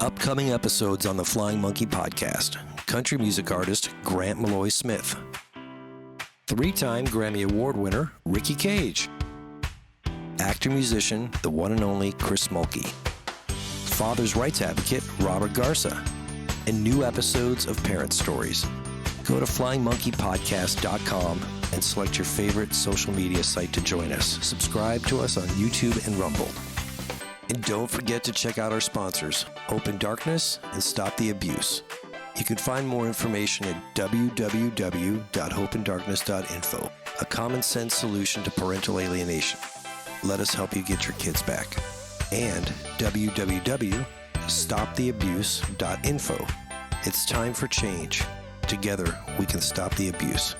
Upcoming episodes on the Flying Monkey podcast. Country music artist Grant Malloy Smith. Three-time Grammy Award winner Ricky Cage. Actor-musician, the one and only Chris Mulkey. Father's rights advocate Robert Garza. And new episodes of Parent Stories. Go to flyingmonkeypodcast.com and select your favorite social media site to join us. Subscribe to us on YouTube and Rumble. And don't forget to check out our sponsors, Open Darkness and Stop the Abuse. You can find more information at www.hopeanddarkness.info, a common sense solution to parental alienation. Let us help you get your kids back. And www.stoptheabuse.info. It's time for change. Together, we can stop the abuse.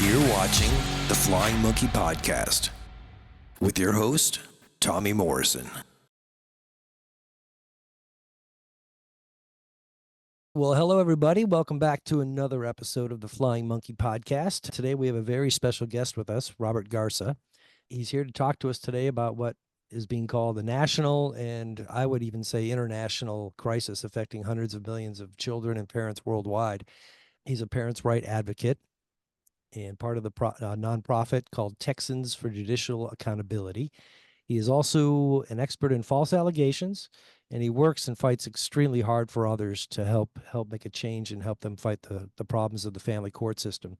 You're watching the Flying Monkey Podcast with your host, Tommy Morrison. Well, hello, everybody. Welcome back to another episode of the Flying Monkey Podcast. Today, we have a very special guest with us, Robert Garza. He's here to talk to us today about what is being called the national and I would even say international crisis affecting hundreds of millions of children and parents worldwide. He's a parents' right advocate and part of the nonprofit called Texans for Judicial Accountability. He is also an expert in false allegations, and he works and fights extremely hard for others to help make a change and help them fight the problems of the family court system.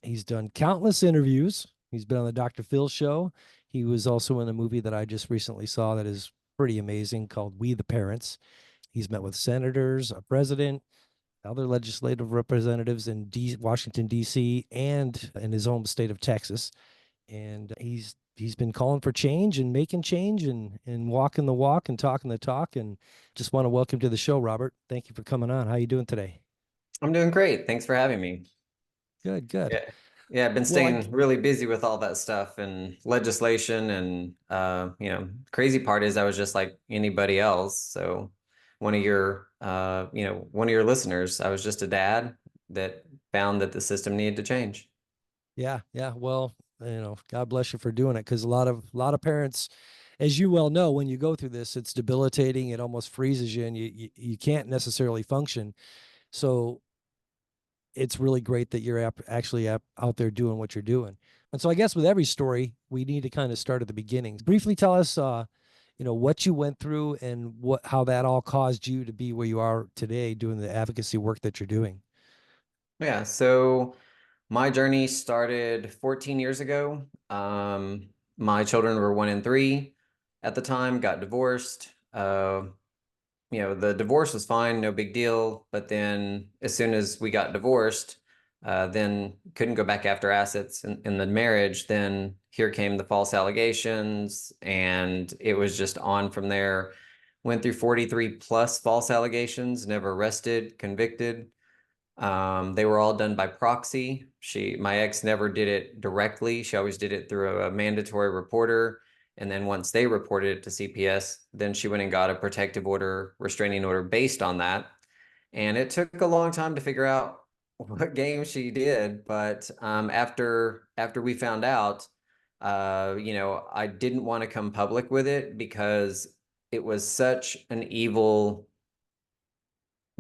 He's done countless interviews. He's been on the Dr. Phil show. He was also in a movie that I just recently saw that is pretty amazing called We the Parents. He's met with senators, a president, other legislative representatives in Washington, D.C., and in his home state of Texas. And he's been calling for change and making change and walking the walk and talking the talk. And just want to welcome to the show, Robert. Thank you for coming on. How are you doing today? I'm doing great. Thanks for having me. Good. Yeah, I've been staying really busy with all that stuff and legislation. And, crazy part is I was just like anybody else. So one of your listeners, I was just a dad that found that the system needed to change. Yeah. Well, God bless you for doing it. Cause a lot of parents, as you well know, when you go through this, it's debilitating. It almost freezes you and you can't necessarily function. So it's really great that you're actually out there doing what you're doing. And so I guess with every story, we need to kind of start at the beginning. Briefly tell us, what you went through and how that all caused you to be where you are today doing the advocacy work that you're doing. Yeah. So my journey started 14 years ago. My children were 1 and 3 at the time, got divorced. The divorce was fine, no big deal. But then as soon as we got divorced, then couldn't go back after assets in the marriage. Then here came the false allegations, and it was just on from there. Went through 43 plus false allegations, never arrested, convicted. They were all done by proxy. My ex never did it directly. She always did it through a mandatory reporter. And then once they reported it to CPS, then she went and got a protective order, restraining order based on that. And it took a long time to figure out what game she did. But after we found out, I didn't want to come public with it because it was such an evil,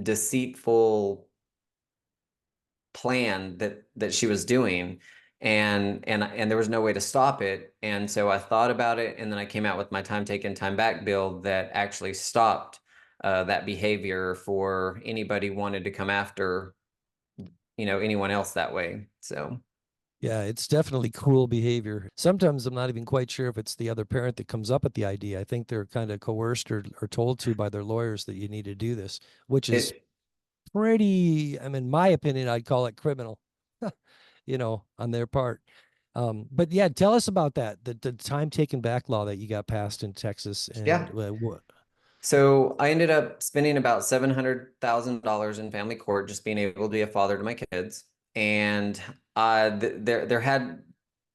deceitful plan that she was doing, and there was no way to stop it. And so I thought about it, and then I came out with my time taken, time back bill that actually stopped that behavior for anybody wanted to come after anyone else that way. So yeah, it's definitely cruel behavior. Sometimes I'm not even quite sure if it's the other parent that comes up with the idea. I think they're kind of coerced or told to by their lawyers that you need to do this, which is pretty, in my opinion, I'd call it criminal, on their part. But yeah, tell us about that, the time taken back law that you got passed in Texas. And yeah. what? So I ended up spending about $700,000 in family court just being able to be a father to my kids. And I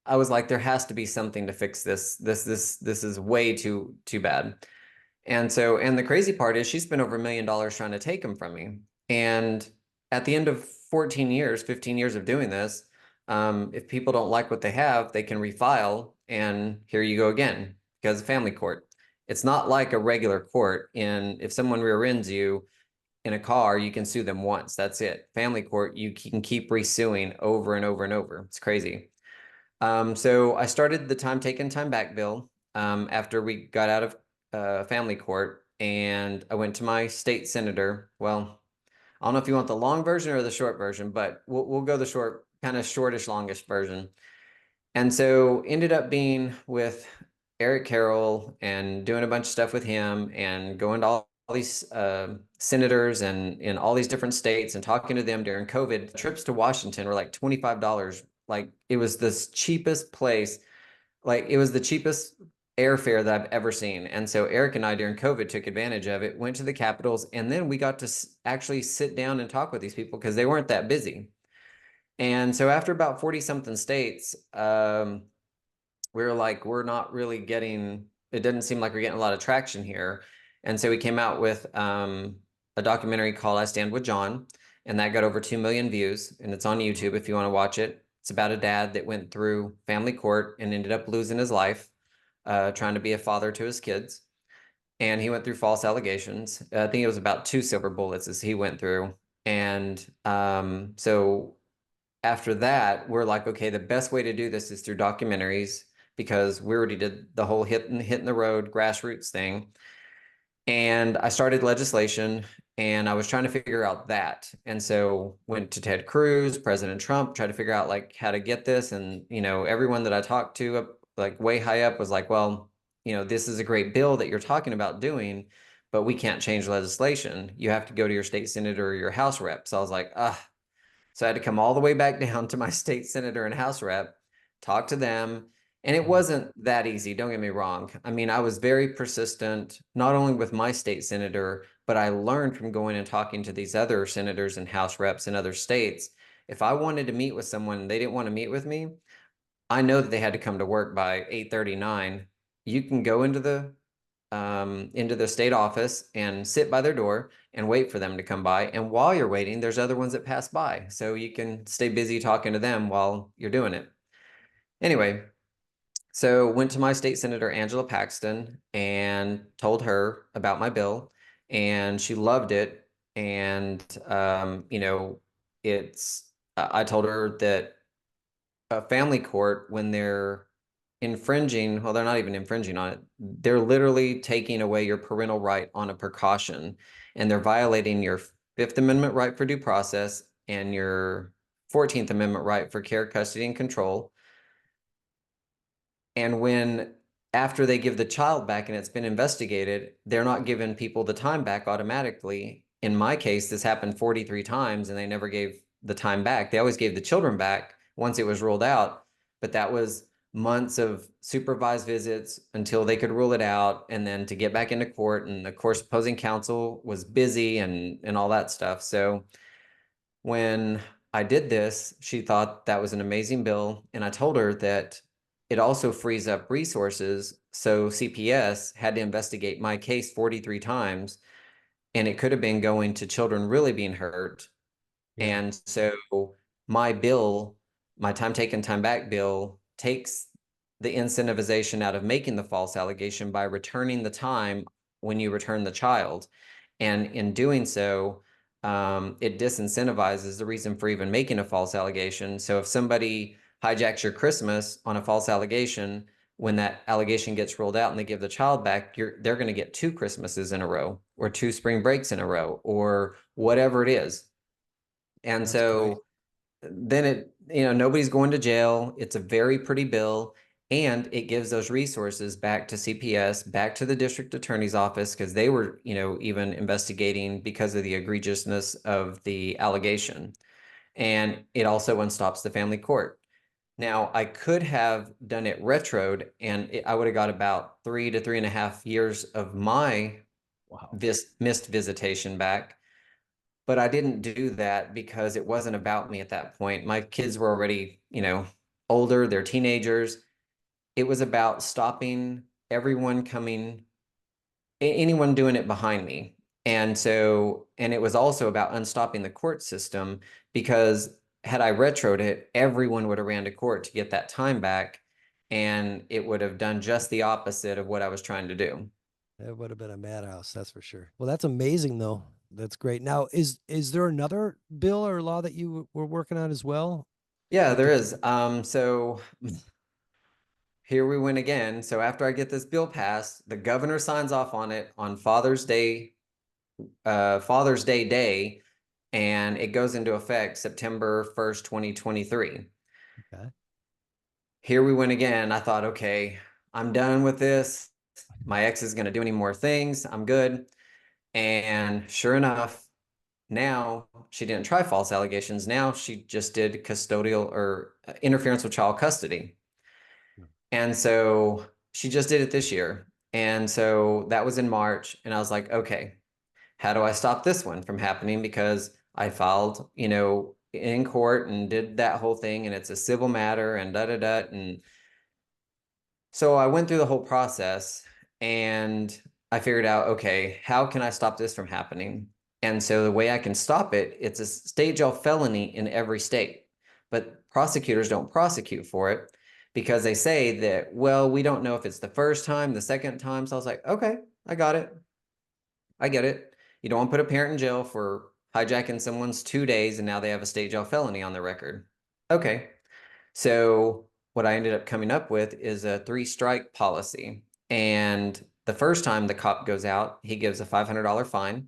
was like, there has to be something to fix this. This is way too bad. And the crazy part is she spent over $1 million trying to take him from me. And at the end of 14 years, 15 years of doing this, if people don't like what they have, they can refile, and here you go again because of family court. It's not like a regular court. In if someone rear ends you in a car, you can sue them once. That's it. Family court, you can keep resuing over and over and over. It's crazy. So I started the time taken, time back bill after we got out of family court, and I went to my state senator. Well, I don't know if you want the long version or the short version, but we'll go the short, kind of shortish, longish version. And so ended up being with Eric Carroll and doing a bunch of stuff with him and going to all these senators and in all these different states and talking to them during COVID. Trips to Washington were like $25. Like it was the cheapest place. Like it was the cheapest airfare that I've ever seen. And so Eric and I during COVID took advantage of it, went to the capitals, and then we got to actually sit down and talk with these people because they weren't that busy. And so after about 40 something states, we were like, we're not really getting, it doesn't seem like we're getting a lot of traction here. And so we came out with a documentary called I Stand with John, and that got over 2 million views, and it's on YouTube if you want to watch it. It's about a dad that went through family court and ended up losing his life trying to be a father to his kids. And he went through false allegations. I think it was about 2 silver bullets as he went through. And so after that, we're like, okay, the best way to do this is through documentaries because we already did the whole hitting the road grassroots thing. And I started legislation and I was trying to figure out that. And so went to Ted Cruz, President Trump, tried to figure out like how to get this. And, everyone that I talked to like way high up was like, well, this is a great bill that you're talking about doing, but we can't change legislation. You have to go to your state senator or your House rep. So I was like, so I had to come all the way back down to my state senator and House rep, talk to them. And it wasn't that easy. Don't get me wrong. I mean, I was very persistent, not only with my state senator, but I learned from going and talking to these other senators and House reps in other states. If I wanted to meet with someone and they didn't want to meet with me, I know that they had to come to work by 8:39. You can go into the state office and sit by their door and wait for them to come by. And while you're waiting, there's other ones that pass by. So you can stay busy talking to them while you're doing it. Anyway, so went to my state senator, Angela Paxton, and told her about my bill. And she loved it. And, I told her that a family court, when they're infringing, well, they're not even infringing on it. They're literally taking away your parental right on a precaution, and they're violating your Fifth Amendment right for due process and your 14th Amendment right for care, custody, and control. And when after they give the child back and it's been investigated, they're not giving people the time back automatically. In my case, this happened 43 times and they never gave the time back. They always gave the children back once it was ruled out, but that was months of supervised visits until they could rule it out and then to get back into court. And of course, opposing counsel was busy and all that stuff. So when I did this, she thought that was an amazing bill. And I told her that it also frees up resources. So CPS had to investigate my case 43 times, and it could have been going to children really being hurt. Yeah. And so my bill, my time taken, time back bill, takes the incentivization out of making the false allegation by returning the time when you return the child. And in doing so, it disincentivizes the reason for even making a false allegation. So if somebody hijacks your Christmas on a false allegation, when that allegation gets rolled out and they give the child back, they're going to get 2 Christmases in a row or 2 spring breaks in a row or whatever it is. And That's great. so then nobody's going to jail. It's a very pretty bill. And it gives those resources back to CPS, back to the district attorney's office, because they were, even investigating because of the egregiousness of the allegation. And it also unstops the family court. Now, I could have done it retroed, and I would have got about 3 to 3.5 years of my Wow. missed visitation back. But I didn't do that because it wasn't about me at that point. My kids were already, older, they're teenagers. It was about stopping everyone coming, anyone doing it behind me. And it was also about unstopping the court system because had I retroed it, everyone would have ran to court to get that time back. And it would have done just the opposite of what I was trying to do. It would have been a madhouse, that's for sure. Well, that's amazing though. That's great. Now, is there another bill or law that you were working on as well? Yeah, Like there to is. So here we went again. So after I get this bill passed, the governor signs off on it on Father's Day day, and it goes into effect September 1st, 2023. okay. Here we went again. I thought, okay, I'm done with this. My ex is going to do any more things. I'm good. And sure enough, now she didn't try false allegations. Now she just did custodial or interference with child custody. And so she just did it this year. And so that was in March. And I was like, okay, how do I stop this one from happening? Because I filed, in court and did that whole thing, and it's a civil matter and da da da. And so I went through the whole process and I figured out, okay, how can I stop this from happening? And so the way I can stop it, it's a state jail felony in every state, but prosecutors don't prosecute for it because they say that, well, we don't know if it's the first time, the second time. So I was like, okay, I got it. I get it. You don't want to put a parent in jail for hijacking someone's 2 days and now they have a state jail felony on their record. Okay. So what I ended up coming up with is a 3-strike policy. And the first time the cop goes out, he gives a $500 fine.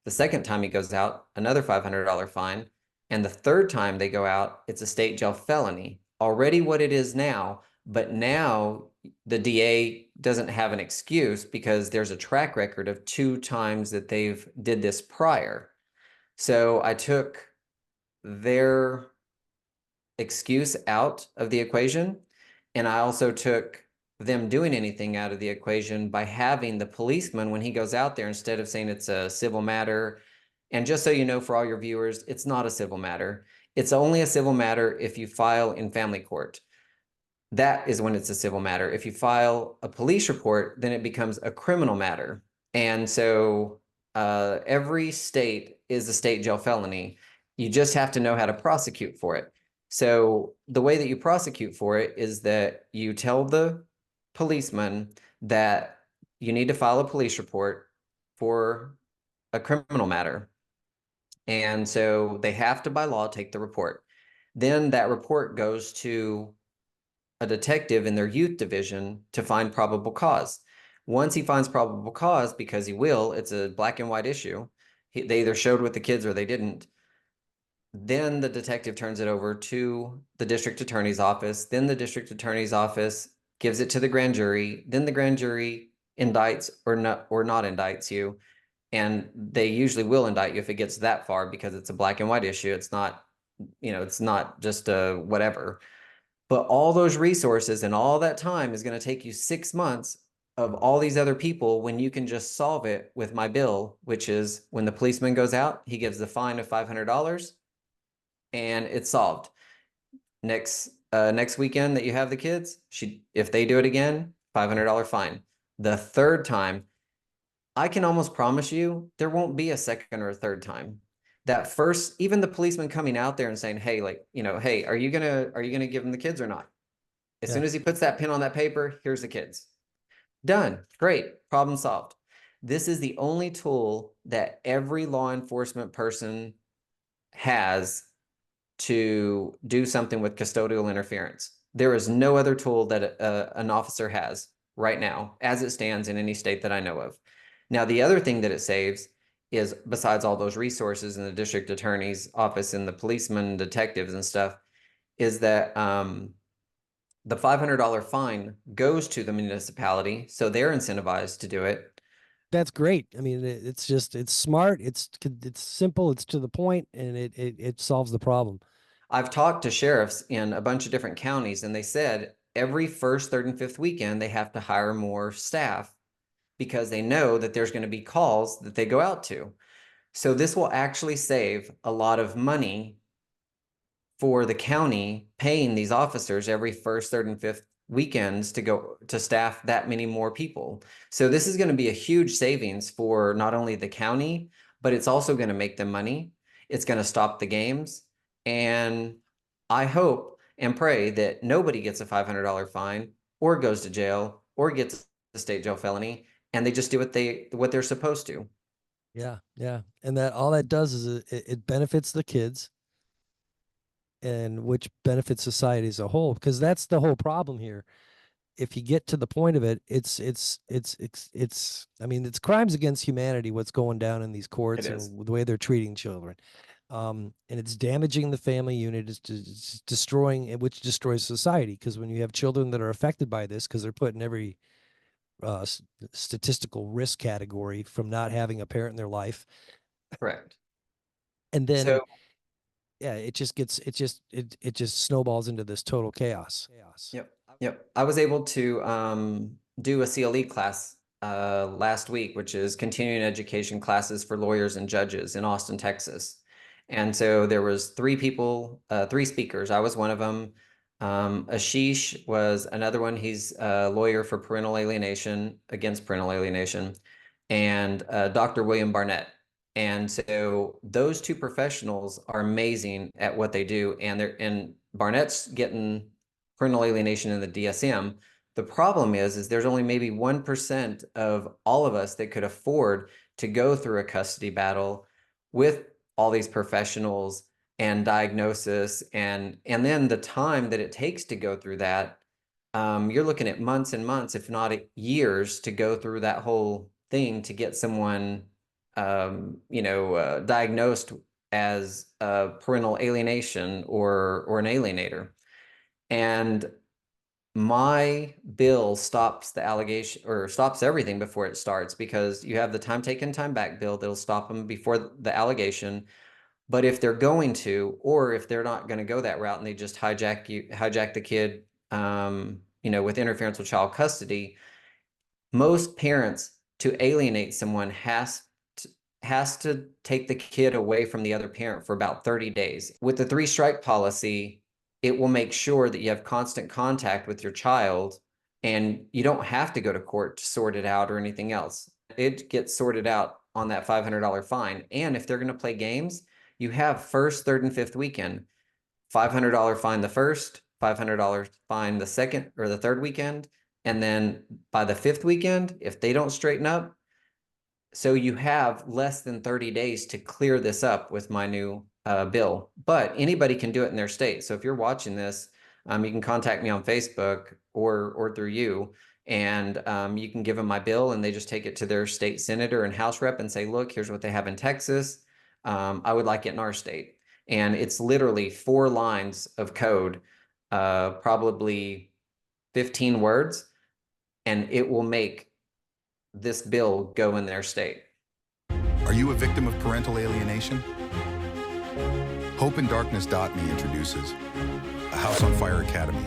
The second time he goes out, another $500 fine. And the third time they go out, it's a state jail felony. Already what it is now, but now the DA doesn't have an excuse because there's a track record of 2 times that they've did this prior. So I took their excuse out of the equation. And I also took them doing anything out of the equation by having the policeman, when he goes out there, instead of saying it's a civil matter. And just so you know, for all your viewers, it's not a civil matter. It's only a civil matter if you file in family court. That is when it's a civil matter. If you file a police report, then it becomes a criminal matter. And so every state is a state jail felony. You just have to know how to prosecute for it. So the way that you prosecute for it is that you tell the policeman that you need to file a police report for a criminal matter. And so they have to, by law, take the report. Then that report goes to a detective in their youth division to find probable cause. Once he finds probable cause, because he will, it's a black and white issue. They either showed with the kids or they didn't. Then the detective turns it over to the district attorney's office. Then the district attorney's office gives it to the grand jury. Then the grand jury indicts or not indicts you. And they usually will indict you if it gets that far because it's a black and white issue. It's not, it's not just a whatever. But all those resources and all that time is going to take you 6 months of all these other people when you can just solve it with my bill, which is when the policeman goes out, he gives the fine of $500 and it's solved. Next weekend that you have the kids, if they do it again, $500 fine. The third time, I can almost promise you there won't be a second or a third time. That first, even the policeman coming out there and saying, hey, like, hey, are you gonna give them the kids or not? As Yeah. soon as he puts that pen on that paper, here's the kids. Done. Great. Problem solved. This is the only tool that every law enforcement person has to do something with custodial interference. There is no other tool that an officer has right now, as it stands in any state that I know of. Now, the other thing that it saves is, besides all those resources in the district attorney's office and the policemen, detectives, and stuff, is that the $500 fine goes to the municipality, so they're incentivized to do it. That's great. I mean, it's just it's smart, it's simple, it's to the point, and it solves the problem. I've talked to sheriffs in a bunch of different counties, and they said every first, third, and fifth weekend they have to hire more staff because they know that there's going to be calls that they go out to. So this will actually save a lot of money for the county paying these officers every first, third, and fifth weekends to go to staff that many more people. So this is going to be a huge savings for not only the county, but it's also going to make them money. It's going to stop the games. And I hope and pray that nobody gets a $500 fine or goes to jail or gets a state jail felony, and they just do what they're supposed to. Yeah, yeah. And that all that does is it benefits the kids, and which benefits society as a whole, because that's the whole problem here. If you get to the point of it, it's I mean, it's crimes against humanity what's going down in these It courts is. and the way they're treating children. And it's damaging the family unit, it's destroying it, which destroys society, because when you have children that are affected by this, because they're put in every statistical risk category from not having a parent in their life, Correct. and then So yeah, it just snowballs into this total chaos. yep. Yep. I was able to do a CLE class last week, which is continuing education classes for lawyers and judges in Austin, Texas. And so there was three people, three speakers. I was one of them. Ashish was another one. He's a lawyer for parental alienation, against parental alienation, and Dr. William Barnett. And so those two professionals are amazing at what they do. And Barnett's getting parental alienation in the DSM. The problem is there's only maybe 1% of all of us that could afford to go through a custody battle with all these professionals and diagnosis and then the time that it takes to go through that. You're looking at months and months, if not years, to go through that whole thing to get someone, diagnosed as parental alienation or an alienator. And my bill stops the allegation or stops everything before it starts, because you have the time taken, time back bill that'll stop them before the allegation. But if they're going to, or if they're not going to go that route and they just hijack the kid, with interference with child custody, most parents, to alienate someone, has to take the kid away from the other parent for about 30 days. With the three strike policy, it will make sure that you have constant contact with your child, and you don't have to go to court to sort it out or anything else. It gets sorted out on that $500 fine. And if they're going to play games, you have first, third, and fifth weekend. $500 fine the first, $500 fine the second or the third weekend. And then by the fifth weekend, if they don't straighten up, so you have less than 30 days to clear this up with my new bill. But anybody can do it in their state. So if you're watching this, you can contact me on Facebook or through you, and you can give them my bill, and they just take it to their state senator and House rep and say, look, here's what they have in Texas. I would like it in our state. And it's literally 4 lines of code, probably 15 words, and it will make this bill go in their state. Are you a victim of parental alienation? HopeInDarkness.me introduces a House on Fire Academy,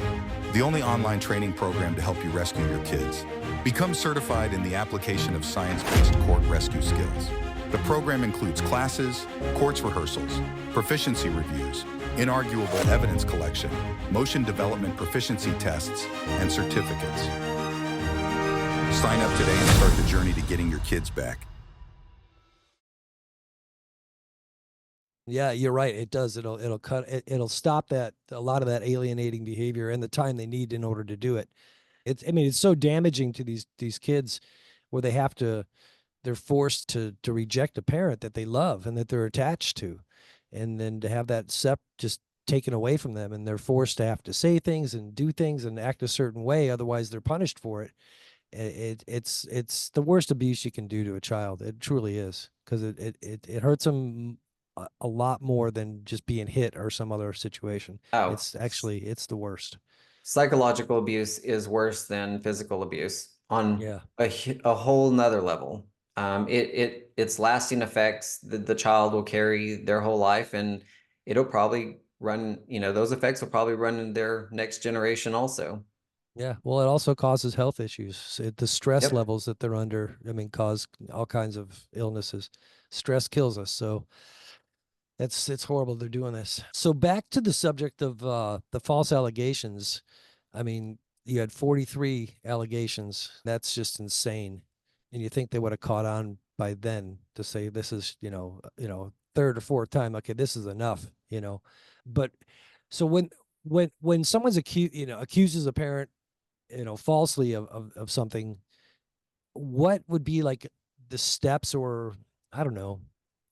the only online training program to help you rescue your kids. Become certified in the application of science-based court rescue skills. The program includes classes, courts rehearsals, proficiency reviews, inarguable evidence collection, motion development proficiency tests, and certificates. Sign up today and start the journey to getting your kids back. Yeah, you're right. It does. It'll stop that, a lot of that alienating behavior, and the time they need in order to do it. I mean, it's so damaging to these kids, where they're forced to reject a parent that they love and that they're attached to, and then to have that just taken away from them, and they're forced to have to say things and do things and act a certain way, otherwise they're punished for it. It's the worst abuse you can do to a child. It truly is, because it hurts them a lot more than just being hit or some other situation. Oh, It's the worst. psychological abuse is worse than physical abuse on Yeah. a whole nother level. It's lasting effects that the child will carry their whole life, and it'll probably run, those effects will probably run in their next generation also. Yeah. Well, it also causes health issues. The stress Yep. levels that they're under, I mean, cause all kinds of illnesses. Stress kills us. So it's horrible they're doing this. So back to the subject of the false allegations. I mean, you had 43 allegations. That's just insane. And you think they would have caught on by then to say this is, third or fourth time, okay, this is enough. But so when someone's accuses a parent, falsely of something, what would be like the steps, or I don't know,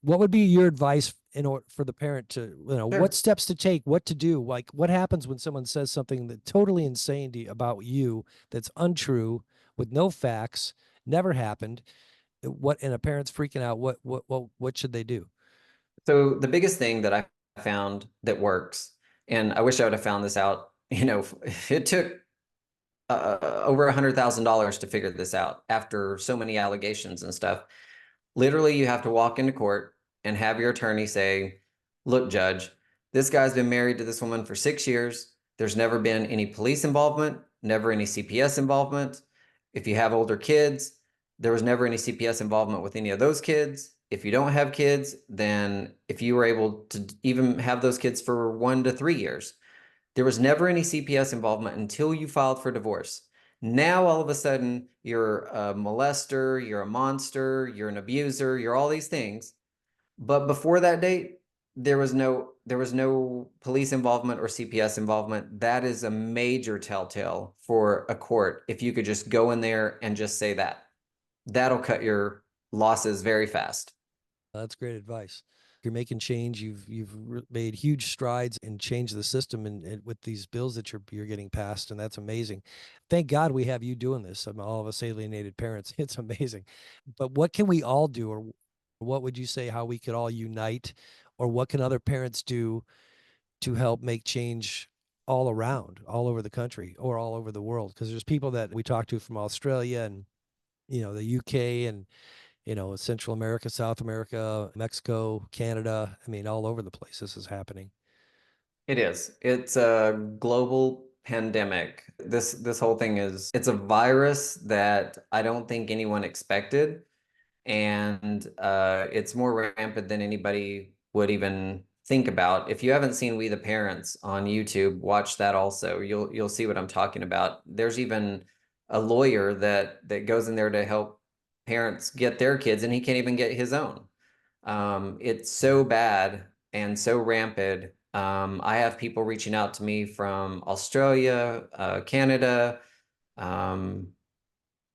what would be your advice in order for the parent to, what Sure. steps to take, what to do? Like what happens when someone says something that totally insane about you, that's untrue, with no facts, never happened? What, and a parent's freaking out, what should they do? So the biggest thing that I found that works, and I wish I would have found this out, it took over $100,000 to figure this out after so many allegations and stuff. Literally, you have to walk into court and have your attorney say, look, judge, this guy's been married to this woman for 6 years. There's never been any police involvement, never any CPS involvement. If you have older kids, there was never any CPS involvement with any of those kids. If you don't have kids, then if you were able to even have those kids for 1 to 3 years, there was never any CPS involvement until you filed for divorce. Now, all of a sudden, you're a molester, you're a monster, you're an abuser, you're all these things. But before that date, there was no police involvement or CPS involvement. That is a major telltale for a court. If you could just go in there and just say that, that'll cut your losses very fast. That's great advice. You're making change. Made huge strides and changed the system, and with these bills that you're getting passed, and that's amazing. Thank God we have you doing this. All of us alienated parents. It's amazing. But what can we all do, or what would you say how we could all unite, or what can other parents do to help make change all around, all over the country or all over the world? Because there's people that we talk to from Australia and the UK and Central America, South America, Mexico, Canada. I mean, all over the place this is happening. It is. It's a global pandemic. This whole thing it's a virus that I don't think anyone expected, and it's more rampant than anybody would even think about. If you haven't seen We the Parents on YouTube, watch that also. You'll see what I'm talking about. There's even a lawyer that goes in there to help parents get their kids, and he can't even get his own. It's so bad and so rampant. I have people reaching out to me from Australia, Canada, um,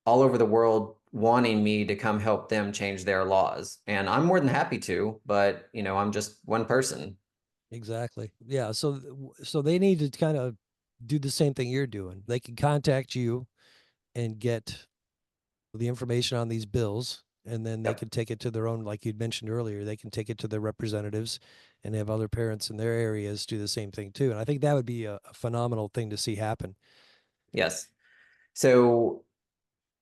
all over the world wanting me to come help them change their laws. And I'm more than happy to, but I'm just one person. Exactly. Yeah. So they need to kind of do the same thing you're doing. They can contact you and get the information on these bills, and then they Yep. can take it to their own, like you'd mentioned earlier, they can take it to their representatives and have other parents in their areas do the same thing too. And I think that would be a phenomenal thing to see happen. Yes. So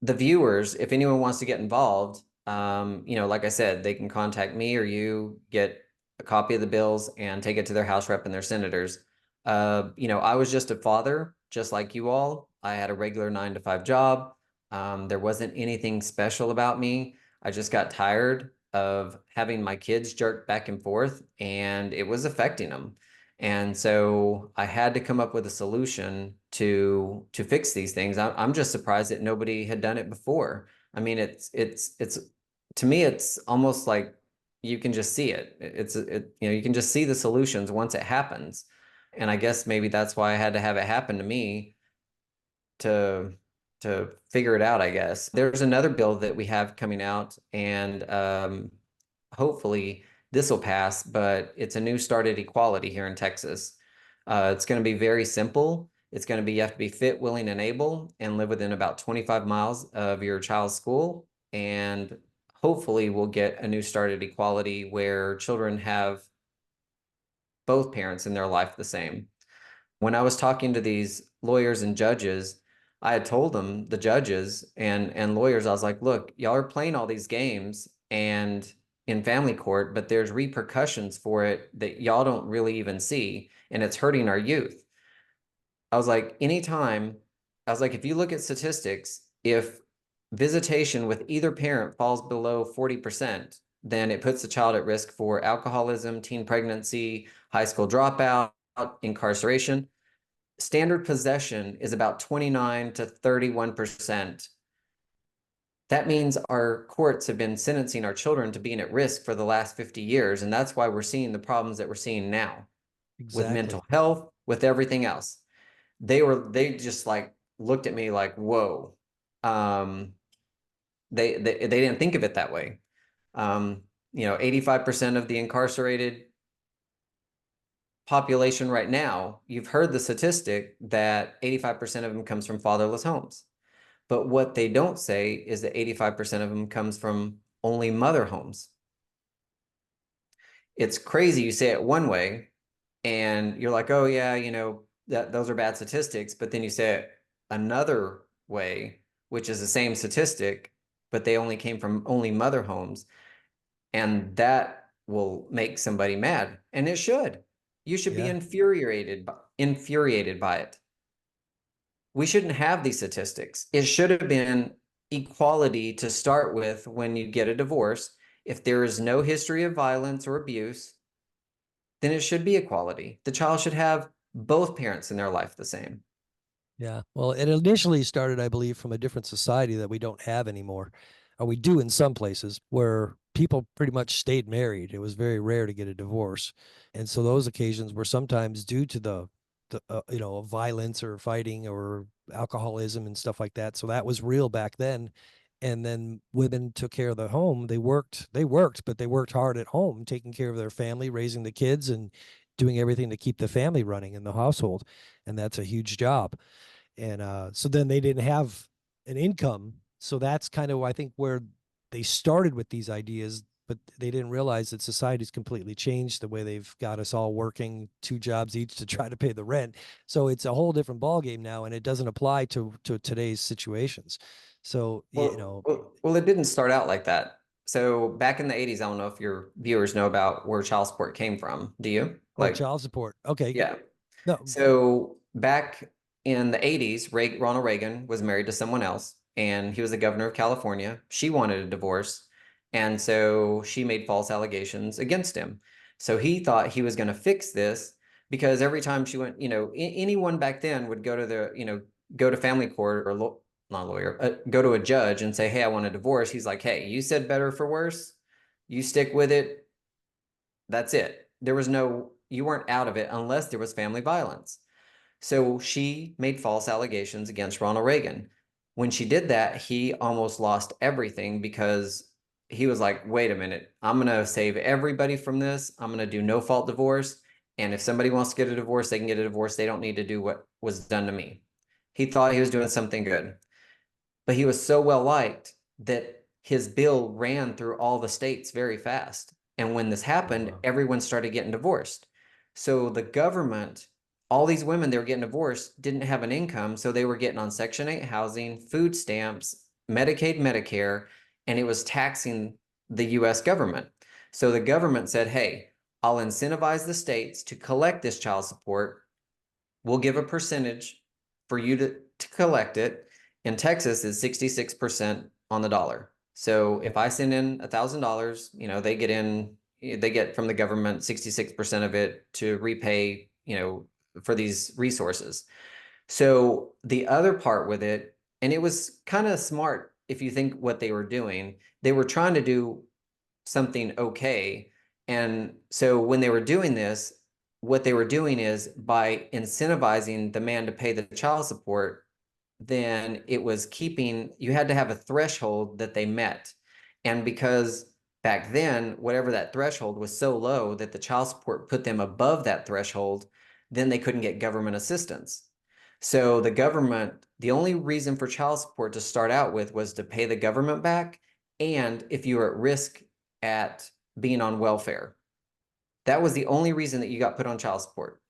the viewers, if anyone wants to get involved, like I said, they can contact me or you, get a copy of the bills and take it to their House rep and their senators. I was just a father, just like you all. I had a regular 9 to 5 job. There wasn't anything special about me. I just got tired of having my kids jerk back and forth, and it was affecting them. And so I had to come up with a solution to fix these things. I'm just surprised that nobody had done it before. I mean, it's to me, it's almost like you can just see it. You can just see the solutions once it happens. And I guess maybe that's why I had to have it happen to me to figure it out, I guess. There's another bill that we have coming out, and hopefully this will pass, but it's a new start at equality here in Texas. It's going to be very simple. It's going to be you have to be fit, willing, and able, and live within about 25 miles of your child's school. And hopefully we'll get a new start at equality where children have both parents in their life the same. When I was talking to these lawyers and judges, I had told them, the judges and lawyers, I was like, look, y'all are playing all these games and in family court, but there's repercussions for it that y'all don't really even see, and it's hurting our youth. I was like, anytime I was like, if you look at statistics, if visitation with either parent falls below 40%, then it puts the child at risk for alcoholism, teen pregnancy, high school dropout, incarceration. Standard possession is about 29 to 31%. That means our courts have been sentencing our children to being at risk for the last 50 years. And that's why we're seeing the problems that we're seeing now with mental Exactly. health, with everything else. They just like looked at me like, whoa. They didn't think of it that way. 85% of the incarcerated population right now, you've heard the statistic that 85% of them comes from fatherless homes. But what they don't say is that 85% of them comes from only mother homes. It's crazy. You say it one way and you're like, oh yeah, those are bad statistics. But then you say it another way, which is the same statistic, but they only came from only mother homes. And that will make somebody mad. And it should. You should be Yeah. infuriated by it. We shouldn't have these statistics. It should have been equality to start with when you get a divorce. If there is no history of violence or abuse, then it should be equality. The child should have both parents in their life the same. Yeah. Well, it initially started, I believe, from a different society that we don't have anymore. Or we do in some places where people pretty much stayed married. It was very rare to get a divorce. And so those occasions were sometimes due to the violence or fighting or alcoholism and stuff like that. So that was real back then. And then women took care of the home. They worked, but they worked hard at home, taking care of their family, raising the kids and doing everything to keep the family running in the household. And that's a huge job. And so then they didn't have an income. So that's kind of, I think, where they started with these ideas, but they didn't realize that society's completely changed the way they've got us all working 2 jobs each to try to pay the rent. So it's a whole different ballgame now, and it doesn't apply to today's situations. So, Well, it didn't start out like that. So back in the 80s, I don't know if your viewers know about where child support came from. Do you? oh, Like, child support. Okay. yeah. No. So back in the 80s, Ronald Reagan was married to someone else, and he was the governor of California. She wanted a divorce, and so she made false allegations against him. So he thought he was going to fix this because every time she went, anyone back then would go to go to family court or not a lawyer, go to a judge and say, hey, I want a divorce. He's like, hey, you said better for worse. You stick with it. That's it. You weren't out of it unless there was family violence. So she made false allegations against Ronald Reagan. When she did that, he almost lost everything because he was like, wait a minute, I'm going to save everybody from this. I'm going to do no fault divorce. And if somebody wants to get a divorce, they can get a divorce. They don't need to do what was done to me. He thought he was doing something good, but he was so well liked that his bill ran through all the states very fast. And when this happened, everyone started getting divorced. So the government, all these women, they were getting divorced, didn't have an income. So they were getting on Section 8 housing, food stamps, Medicaid, Medicare, and it was taxing the US government. So the government said, hey, I'll incentivize the states to collect this child support. We'll give a percentage for you to collect it. In Texas is 66% on the dollar. So if I send in $1,000, they get from the government 66% of it to repay, for these resources. So the other part with it, and it was kind of smart if you think what they were doing, they were trying to do something okay. And so when they were doing this, what they were doing is by incentivizing the man to pay the child support, then it was you had to have a threshold that they met. And because back then, whatever that threshold was so low that the child support put them above that threshold, then they couldn't get government assistance. So the only reason for child support to start out with was to pay the government back. And if you were at risk at being on welfare, that was the only reason that you got put on child support.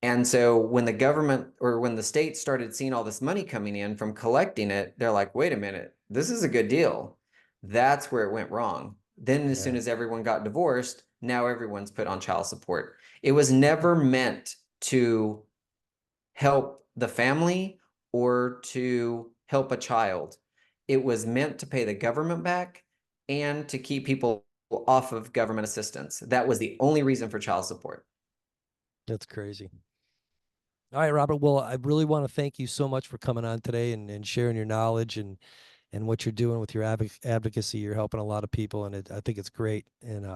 And so when the government or when the state started seeing all this money coming in from collecting it, they're like, wait a minute, this is a good deal. That's where it went wrong. Then as soon as everyone got divorced, now everyone's put on child support. It was never meant to help the family or to help a child. It was meant to pay the government back and to keep people off of government assistance. That was the only reason for child support. That's crazy. All right, Robert. Well, I really want to thank you so much for coming on today and sharing your knowledge and what you're doing with your advocacy. You're helping a lot of people, and I think it's great. And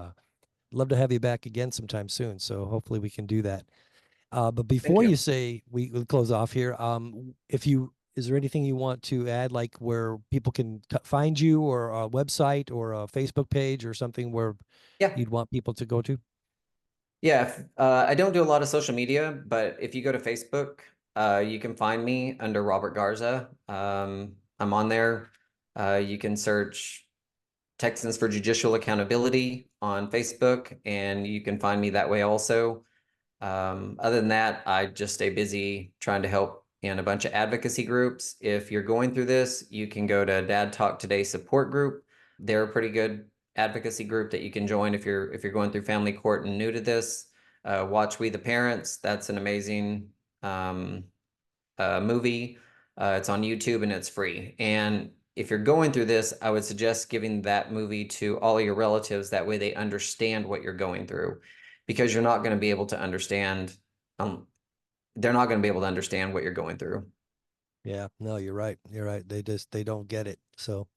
love to have you back again sometime soon. So hopefully we can do that. But Thank before you. you say we close off here, is there anything you want to add, like where people can find you, or a website, or a Facebook page, or something where Yeah. you'd want people to go to? Yeah, I don't do a lot of social media, but if you go to Facebook, you can find me under Robert Garza. I'm on there. You can search Texans for Judicial Accountability on Facebook, and you can find me that way also. Other than that, I just stay busy trying to help in a bunch of advocacy groups. If you're going through this, you can go to Dad Talk Today support group. They're a pretty good advocacy group that you can join if you're going through family court and new to this. Watch We the Parents. That's an amazing movie. It's on YouTube and it's free. And if you're going through this, I would suggest giving that movie to all of your relatives. That way they understand what you're going through, because you're not going to be able to understand. They're not going to be able to understand what you're going through. Yeah, no, you're right. You're right. They don't get it. So,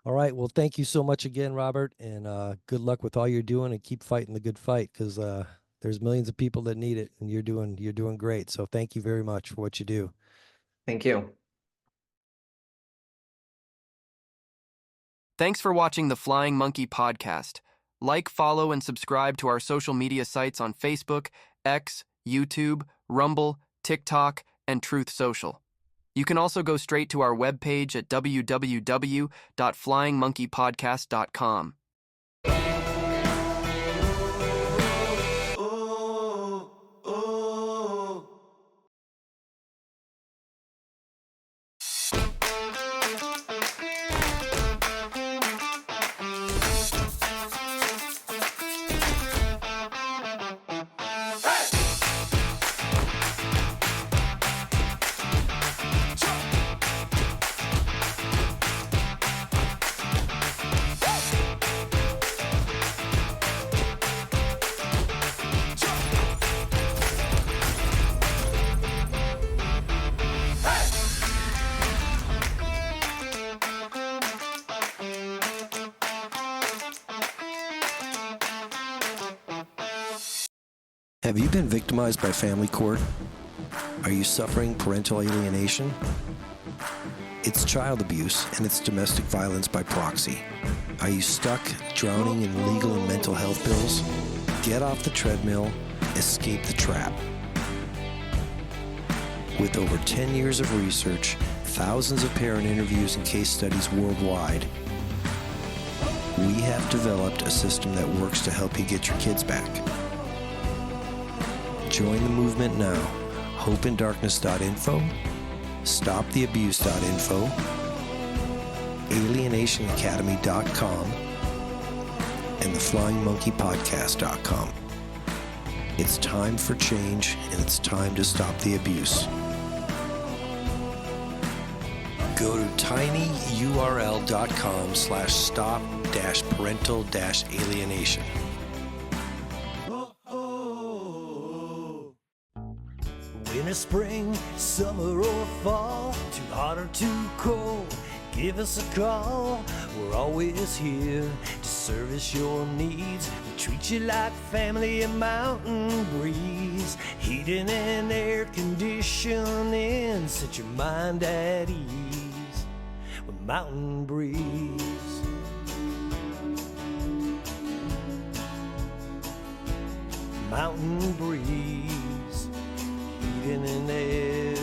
all right. Well, thank you so much again, Robert, and good luck with all you're doing, and keep fighting the good fight, because there's millions of people that need it, and you're doing great. So thank you very much for what you do. Thank you. Thanks for watching the Flying Monkey podcast. Like, follow, and subscribe to our social media sites on Facebook, X, YouTube, Rumble, TikTok, and Truth Social. You can also go straight to our webpage at www.flyingmonkeypodcast.com. Have you been victimized by family court? Are you suffering parental alienation? It's child abuse, and it's domestic violence by proxy. Are you stuck drowning in legal and mental health bills? Get off the treadmill, escape the trap. With over 10 years of research, thousands of parent interviews and case studies worldwide, we have developed a system that works to help you get your kids back. Join the movement now. HopeInDarkness.info, StopTheAbuse.info, AlienationAcademy.com, and TheFlyingMonkeyPodcast.com. It's time for change, and it's time to stop the abuse. Go to tinyurl.com/stop-parental-alienation. Winter, spring, summer, or fall, too hot or too cold, give us a call. We're always here to service your needs. We treat you like family at Mountain Breeze. Heating and air conditioning, set your mind at ease with Mountain Breeze. Mountain Breeze, heating and air